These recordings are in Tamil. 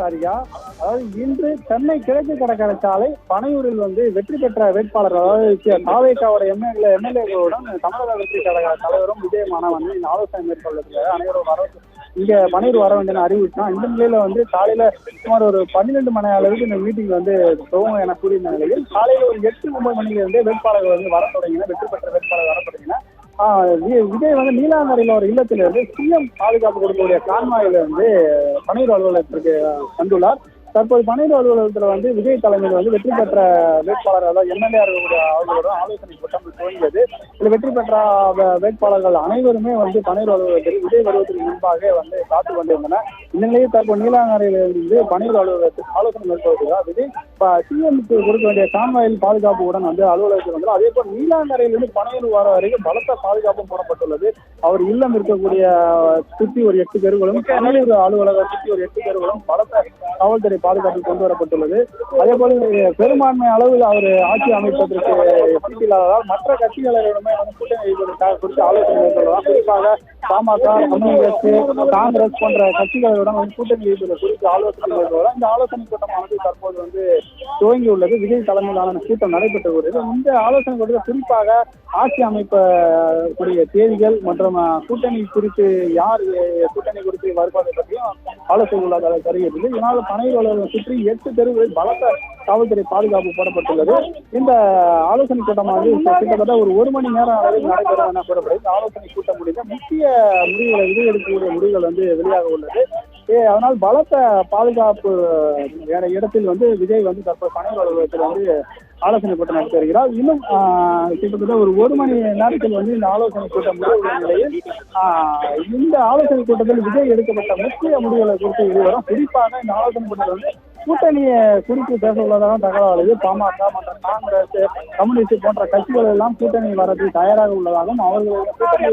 சாரியா. அதாவது இன்று சென்னை கிழக்கு கடற்கரை சாலை பனையூரில் வெற்றி பெற்ற வேட்பாளர், அதாவது தாவேகாவோட எம்எல்ஏகளுடன் தமிழக வெற்றி கழக தலைவரும் விஜயமான இந்த ஆலோசனை மேற்கொள்வதற்காக அனைவரும் இங்க பனையூர் வர வேண்டிய அறிவிச்சான். இந்த நிலையில காலையில சுமார் ஒரு 12 மணி அளவுக்கு இந்த மீட்டிங் துவங்கும் என கூறிய நிலையில் காலையில ஒரு 8-9 மணில இருந்தே வேட்பாளர்கள் வர தொடங்கின. வெற்றி பெற்ற வேட்பாளர் வர தொடங்கின. விஜய் நீலாங்கரையில ஒரு இல்லத்துல சிஎம் பாதுகாப்பு கொடுக்கக்கூடிய கான்வாயில பனையூர் அலுவலகத்திற்கு வந்துள்ளார். தற்போது பனையூர் அலுவலகத்துல விஜய் தலைமையில் வெற்றி பெற்ற வேட்பாளர், அதாவது எம்எல்ஏ அவர்களோட ஆலோசனை கூட்டம் துவங்கியது. இதுல வெற்றி பெற்ற வேட்பாளர்கள் அனைவருமே பனையூர் அலுவலகத்தில் விஜய் வருவதற்கு முன்பாக காத்து கொண்டிருந்தனர். இந்த நிலையில் தற்போது நீலாங்கரையிலிருந்து பனையூர் அலுவலகத்தில் ஆலோசனை மேற்கொள்கிறார் விஜய். சிஎம்க்கு கொடுக்க வேண்டிய கான்வாயில் பாதுகாப்புடன் அலுவலகத்தில் வந்தார். அதே போல் நீலாங்கரையிலிருந்து பனையூர் வர வரைக்கும் பலத்த பாதுகாப்பும் போடப்பட்டுள்ளது. அவர் இல்லம் இருக்கக்கூடிய சுற்றி ஒரு 8 பேர்களும், பனையூர் அலுவலகம் சுற்றி ஒரு 8 பேர்களும் பலத்த காவல்துறை பாதுகாப்பில் கொண்டு வரப்பட்டுள்ளது. அதே போல பெரும்பான்மை அளவில் அவர் ஆட்சி அமைப்பதற்கு வாய்ப்பு இல்லாததால் மற்ற கட்சிகளிடமே கூட்டணி குறித்து ஆலோசனை மேற்கொள்ளலாம். குறிப்பாக பாமக, கம்யூனிஸ்ட், காங்கிரஸ் போன்ற கட்சிகளுடன் கூட்டணி குறித்து ஆலோசனை மேற்கொள்ளலாம். இந்த ஆலோசனை கூட்டமானது தற்போது துவங்கியுள்ளது. விஜய் தலைமையிலான கூட்டம் நடைபெற்று வருகிறது. இந்த ஆலோசனை கூட்டத்தில் குறிப்பாக ஆட்சி அமைப்பக்கூடிய தேதிகள் மற்றும் கூட்டணி குறித்து யார் கூட்டணி குறித்து வருவதை பற்றியும் ஆலோசனை உள்ளதாக தருகிறது. இதனால் பனையூர் சுற்றி 8 தெருவில் பலத்த காவல்துறை பாதுகாப்பு போடப்பட்டுள்ளது. இந்த ஆலோசனை கூட்டமானது கிட்டத்தட்ட ஒரு மணி நேரம் அளவில் நடைபெறும் என கூறப்படுகிறது. இந்த ஆலோசனை கூட்டம் முடிந்த முக்கிய முடிவுகளை விடையெடுக்கக்கூடிய முடிவுகள் வெளியாக உள்ளது. அதனால் பலத்த பாதுகாப்பு இடத்தில் விஜய் தற்போது பனையூர் அலுவலகத்தில் ஆலோசனை கூட்டம் நடத்தி வருகிறார். இன்னும் கிட்டத்தட்ட ஒரு மணி நேரத்தில் இந்த ஆலோசனை கூட்டம் முடிவுள்ள நிலையில் இந்த ஆலோசனை கூட்டத்தில் விஜய் எடுக்கப்பட்ட முக்கிய முடிவுகளை குறித்து வெளிவரும். குறிப்பாக இந்த ஆலோசனை கூட்டத்தில் கூட்டணியை குறித்து பேச உள்ளதாக தகவல் வருது. பாமக மற்றும் காங்கிரஸ், கம்யூனிஸ்ட் போன்ற கட்சிகள் எல்லாம் கூட்டணி வரது தயாராக உள்ளதாகவும் அவர்கள் கூட்டணி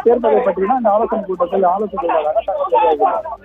சேர்ப்பதை பற்றினா இந்த ஆலோசனை கூட்டத்தில் ஆலோசித்துள்ளதாக தகவல் வெளியாகிறது.